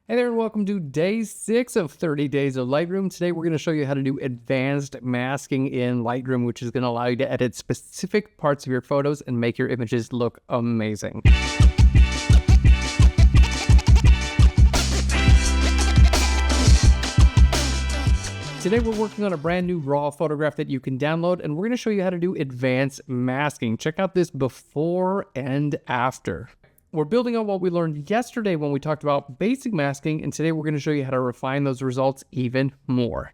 Hey there, and welcome to day 6 of 30 days of Lightroom. Today we're going to show you how to do advanced masking in Lightroom, which is going to allow you to edit specific parts of your photos and make your images look amazing. Today we're working on a brand new raw photograph that you can download, and we're going to show you how to do advanced masking. Check out this before and after. We're building on what we learned yesterday when we talked about basic masking, and today we're going to show you how to refine those results even more.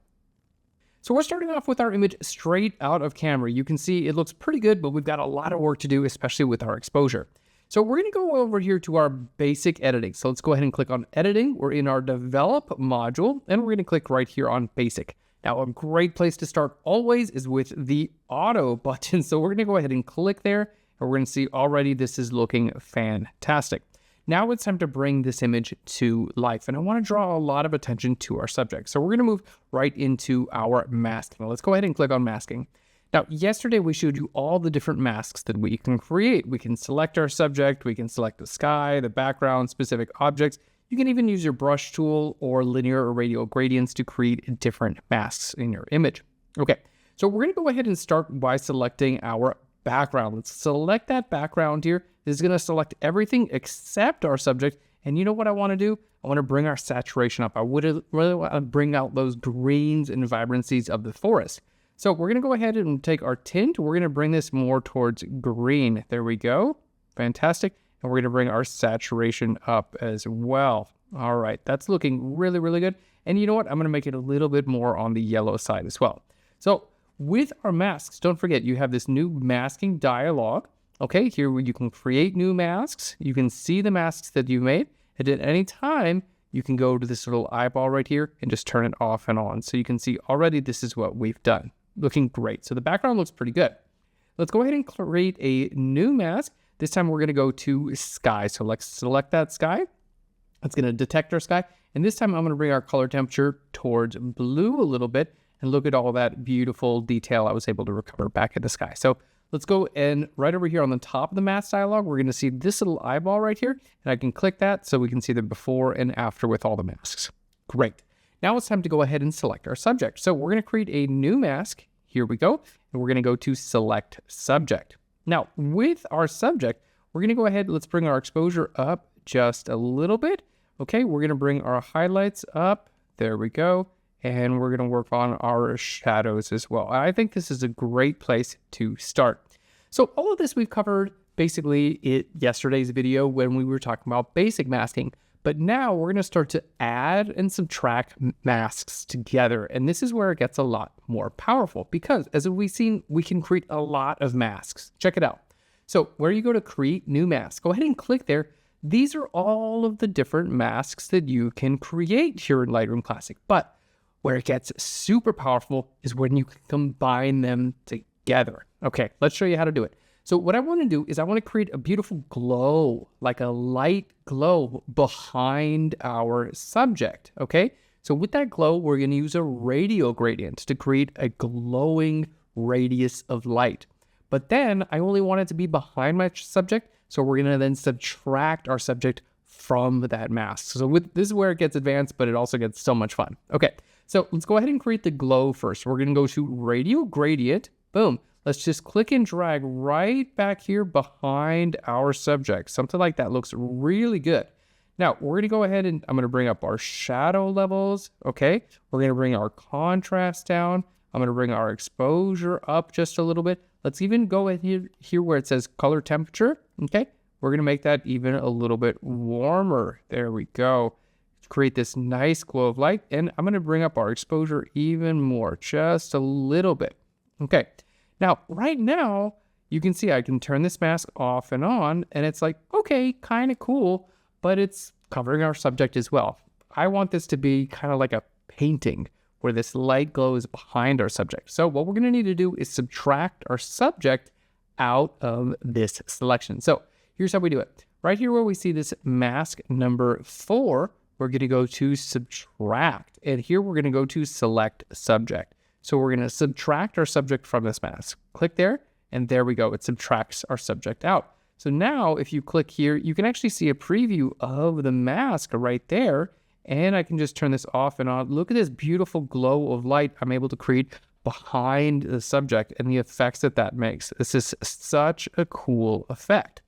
So we're starting off with our image straight out of camera. You can see it looks pretty good, but we've got a lot of work to do, especially with our exposure. So we're going to go over here to our basic editing. So let's go ahead and click on editing. We're in our develop module, and we're going to click right here on basic. Now, a great place to start always is with the auto button. So we're going to go ahead and click there. And we're going to see already this is looking fantastic. Now it's time to bring this image to life. And I want to draw a lot of attention to our subject. So we're going to move right into our masking. Let's go ahead and click on masking. Now, yesterday we showed you all the different masks that we can create. We can select our subject. We can select the sky, the background, specific objects. You can even use your brush tool or linear or radial gradients to create different masks in your image. Okay, so we're going to go ahead and start by selecting our background. Let's select that background here. This is going to select everything except our subject. And you know what I want to do? I want to bring our saturation up. I would really want to bring out those greens and vibrancies of the forest. So we're going to go ahead and take our tint. We're going to bring this more towards green. There we go. Fantastic. And we're going to bring our saturation up as well. All right. That's looking really, really good. And you know what? I'm going to make it a little bit more on the yellow side as well. So with our masks, don't forget you have this new masking dialog. Okay, here where you can create new masks. You can see the masks that you made. And at any time, you can go to this little eyeball right here and just turn it off and on. So you can see already this is what we've done. Looking great. So the background looks pretty good. Let's go ahead and create a new mask. This time we're going to go to sky. So let's select that sky. It's going to detect our sky. And this time I'm going to bring our color temperature towards blue a little bit. And look at all that beautiful detail I was able to recover back in the sky. So let's go and right over here on the top of the mask dialog, we're going to see this little eyeball right here. And I can click that so we can see the before and after with all the masks. Great. Now it's time to go ahead and select our subject. So we're going to create a new mask. Here we go. And we're going to go to select subject. Now with our subject, we're going to go ahead. Let's bring our exposure up just a little bit. Okay, we're going to bring our highlights up. There we go. And we're going to work on our shadows as well. I think this is a great place to start. So all of this we've covered basically in yesterday's video when we were talking about basic masking. But now we're going to start to add and subtract masks together. And this is where it gets a lot more powerful because as we've seen, we can create a lot of masks. Check it out. So where you go to create new mask, go ahead and click there. These are all of the different masks that you can create here in Lightroom Classic. But where it gets super powerful is when you can combine them together. Okay, let's show you how to do it. So what I want to do is I want to create a beautiful glow, like a light glow behind our subject. Okay, so with that glow, we're going to use a radial gradient to create a glowing radius of light. But then I only want it to be behind my subject. So we're going to then subtract our subject from that mask. So this is where it gets advanced, but it also gets so much fun. Okay. So let's go ahead and create the glow first. We're going to go to radial gradient. Boom. Let's just click and drag right back here behind our subject. Something like that looks really good. Now we're going to go ahead and I'm going to bring up our shadow levels. Okay. We're going to bring our contrast down. I'm going to bring our exposure up just a little bit. Let's even go in here where it says color temperature. Okay. We're going to make that even a little bit warmer. There we go. Create this nice glow of light, and I'm going to bring up our exposure even more, just a little bit. Okay, now right now you can see I can turn this mask off and on, and it's like, okay, kind of cool, but it's covering our subject as well. I want this to be kind of like a painting where this light glow is behind our subject. So what we're going to need to do is subtract our subject out of this selection. So here's how we do it. Right here where we see this mask number 4, we're going to go to subtract, and here we're going to go to select subject. So we're going to subtract our subject from this mask. Click there, and there we go. It subtracts our subject out. So now if you click here, you can actually see a preview of the mask right there. and I can just turn this off and on. Look at this beautiful glow of light I'm able to create behind the subject and the effects that that makes. This is such a cool effect.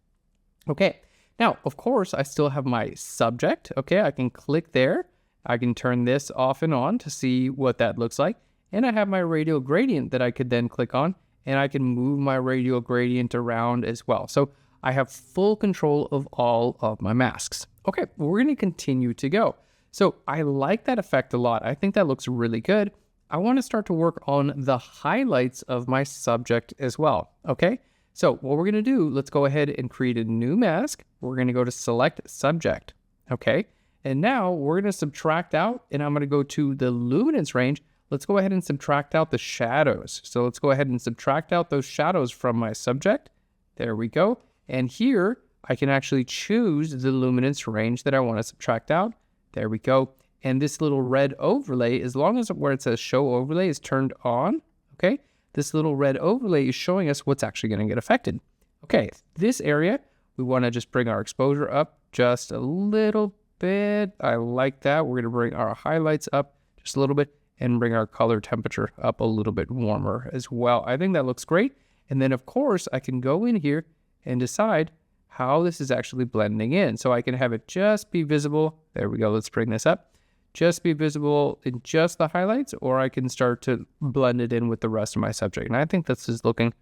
Okay, now, of course, I still have my subject. Okay, I can click there. I can turn this off and on to see what that looks like. And I have my radial gradient that I could then click on, and I can move my radial gradient around as well. So I have full control of all of my masks. Okay, we're going to continue to go. So I like that effect a lot. I think that looks really good. I want to start to work on the highlights of my subject as well. Okay, so what we're going to do, let's go ahead and create a new mask. We're going to go to select subject. Okay, and now we're going to subtract out, and I'm going to go to the luminance range. Let's go ahead and subtract out the shadows. So let's go ahead and subtract out those shadows from my subject. There we go. And here I can actually choose the luminance range that I want to subtract out. There we go. And this little red overlay, as long as where it says show overlay is turned on, okay, this little red overlay is showing us what's actually going to get affected. Okay, this area, we want to just bring our exposure up just a little bit. I like that. We're going to bring our highlights up just a little bit and bring our color temperature up a little bit warmer as well. I think that looks great. And then, of course, I can go in here and decide how this is actually blending in. So I can have it just be visible. There we go. Let's bring this up. Just be visible in just the highlights, or I can start to blend it in with the rest of my subject. And I think this is looking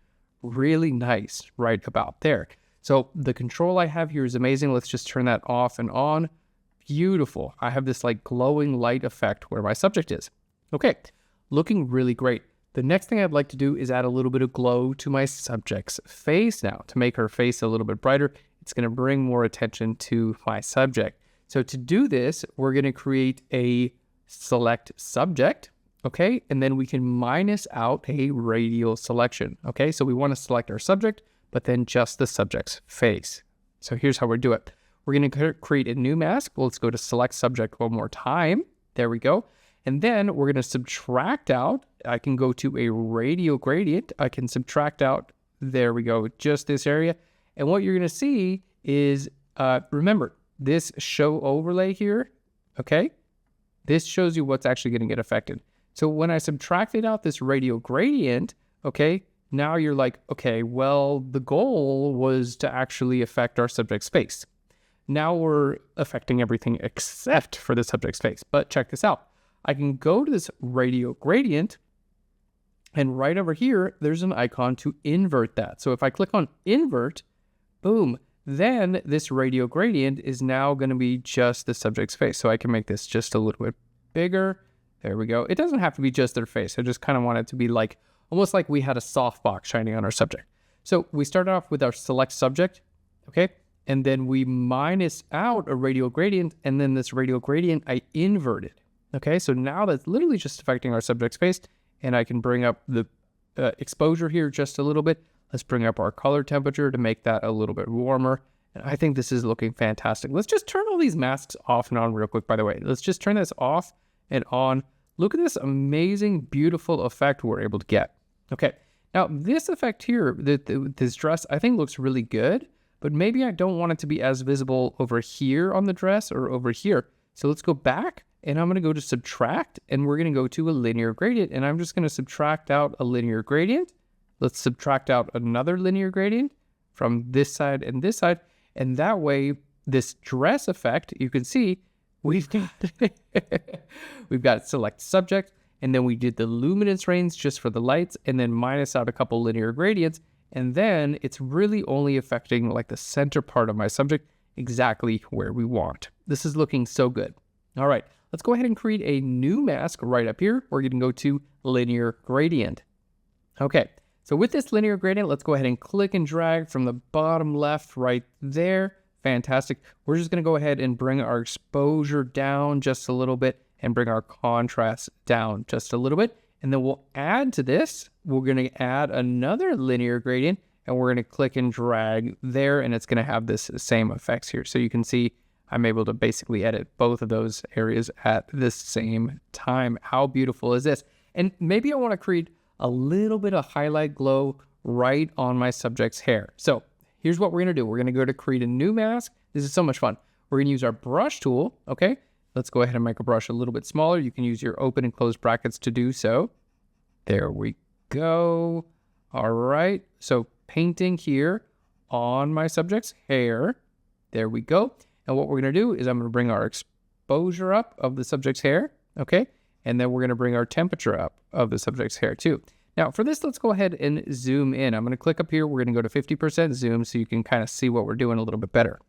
really nice right about there. So the control I have here is amazing. Let's just turn that off and on. Beautiful. I have this like glowing light effect where my subject is. Okay, looking really great. The next thing I'd like to do is add a little bit of glow to my subject's face now. To make her face a little bit brighter, it's going to bring more attention to my subject. So to do this, we're going to create a select subject, okay? And then we can minus out a radial selection, okay? So we want to select our subject, but then just the subject's face. So here's how we do it. We're going to create a new mask. Well, let's go to select subject one more time. There we go. And then we're going to subtract out. I can go to a radial gradient. I can subtract out, there we go, just this area. And what you're going to see is, remember, this show overlay here, okay? This shows you what's actually going to get affected. So when I subtracted out this radial gradient, okay, now you're like, okay, well, the goal was to actually affect our subject's face. Now we're affecting everything except for the subject's face. But check this out. I can go to this radial gradient, and right over here, there's an icon to invert that. So if I click on invert, boom, then this radial gradient is now going to be just the subject's face. So I can make this just a little bit bigger. There we go. It doesn't have to be just their face. I just kind of want it to be like, almost like we had a softbox shining on our subject. So we started off with our select subject, okay? And then we minus out a radial gradient, and then this radial gradient, I inverted. Okay, so now that's literally just affecting our subject's face, and I can bring up the exposure here just a little bit. Let's bring up our color temperature to make that a little bit warmer. And I think this is looking fantastic. Let's just turn all these masks off and on real quick, by the way. Let's just turn this off and on. Look at this amazing, beautiful effect we're able to get. Okay, now this effect here, this dress, I think looks really good, but maybe I don't want it to be as visible over here on the dress or over here. So let's go back. And I'm going to go to subtract, and we're going to go to a linear gradient, and I'm just going to subtract out a linear gradient. Let's subtract out another linear gradient from this side and this side, and that way, this dress effect, you can see, we've got select subject, and then we did the luminance range just for the lights, and then minus out a couple linear gradients, and then it's really only affecting like the center part of my subject, exactly where we want. This is looking so good. All right. Let's go ahead and create a new mask right up here. We're going to go to linear gradient. Okay, so with this linear gradient, let's go ahead and click and drag from the bottom left right there. Fantastic. We're just going to go ahead and bring our exposure down just a little bit and bring our contrast down just a little bit. And then we'll add to this. We're going to add another linear gradient, and we're going to click and drag there, and it's going to have this same effects here. So you can see I'm able to basically edit both of those areas at the same time. How beautiful is this? And maybe I want to create a little bit of highlight glow right on my subject's hair. So here's what we're going to do. We're going to go to create a new mask. This is so much fun. We're going to use our brush tool, okay? Let's go ahead and make a brush a little bit smaller. You can use your open and closed brackets to do so. There we go. All right. So painting here on my subject's hair. There we go. And what we're going to do is I'm going to bring our exposure up of the subject's hair. Okay. And then we're going to bring our temperature up of the subject's hair too. Now for this, let's go ahead and zoom in. I'm going to click up here. We're going to go to 50% zoom so you can kind of see what we're doing a little bit better.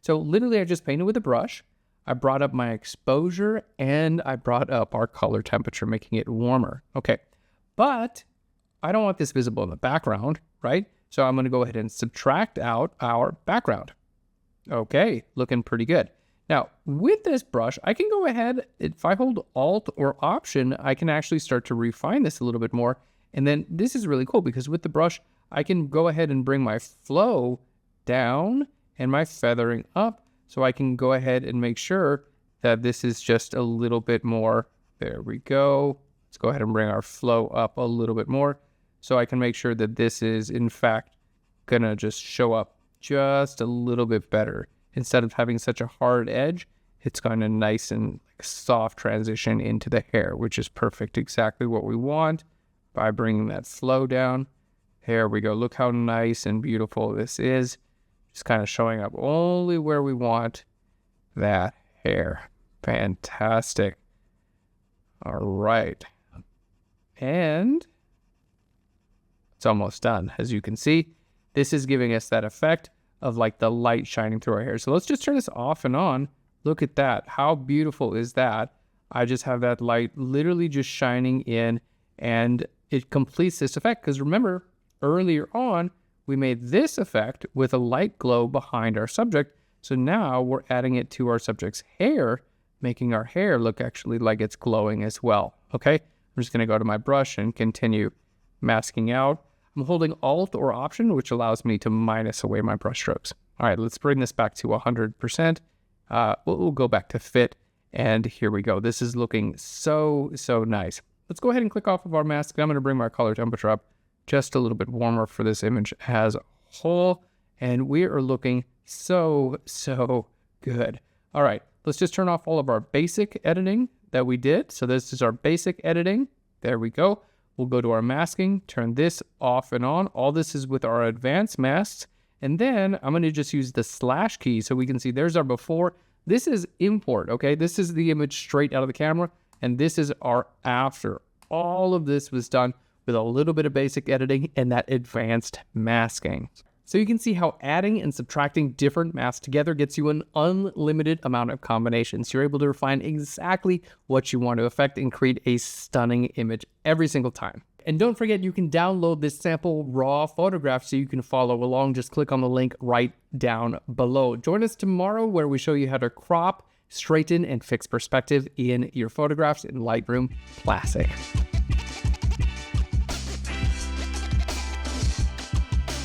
So literally I just painted with a brush. I brought up my exposure and I brought up our color temperature, making it warmer. Okay. But I don't want this visible in the background, right? So I'm going to go ahead and subtract out our background. Okay, looking pretty good. Now, with this brush, I can go ahead, if I hold Alt or Option, I can actually start to refine this a little bit more. And then this is really cool because with the brush, I can go ahead and bring my flow down and my feathering up. So I can go ahead and make sure that this is just a little bit more. There we go. Let's go ahead and bring our flow up a little bit more. So I can make sure that this is, in fact, going to just show up just a little bit better. Instead of having such a hard edge, it's going to nice and soft transition into the hair, which is perfect. Exactly what we want by bringing that flow down. There we go. Look how nice and beautiful this is. Just kind of showing up only where we want that hair. Fantastic. All right. And it's almost done. As you can see, this is giving us that effect of like the light shining through our hair. So let's just turn this off and on. Look at that. How beautiful is that? I just have that light literally just shining in and it completes this effect. Because remember, earlier on, we made this effect with a light glow behind our subject. So now we're adding it to our subject's hair, making our hair look actually like it's glowing as well. Okay, I'm just going to go to my brush and continue masking out. I'm holding Alt or Option, which allows me to minus away my brush strokes. All right, let's bring this back to 100%. We'll go back to fit, and here we go. This is looking so nice. Let's go ahead and click off of our mask. I'm going to bring my color temperature up just a little bit warmer for this image as a whole, and we are looking so good. All right, let's just turn off all of our basic editing that we did. So this is our basic editing. There we go. We'll go to our masking, turn this off and on. All this is with our advanced masks. And then I'm going to just use the slash key so we can see there's our before. This is import, okay? This is the image straight out of the camera, and this is our after. All of this was done with a little bit of basic editing and that advanced masking. So you can see how adding and subtracting different masks together gets you an unlimited amount of combinations. You're able to refine exactly what you want to affect and create a stunning image every single time. And don't forget, you can download this sample raw photograph so you can follow along. Just click on the link right down below. Join us tomorrow where we show you how to crop, straighten, and fix perspective in your photographs in Lightroom Classic.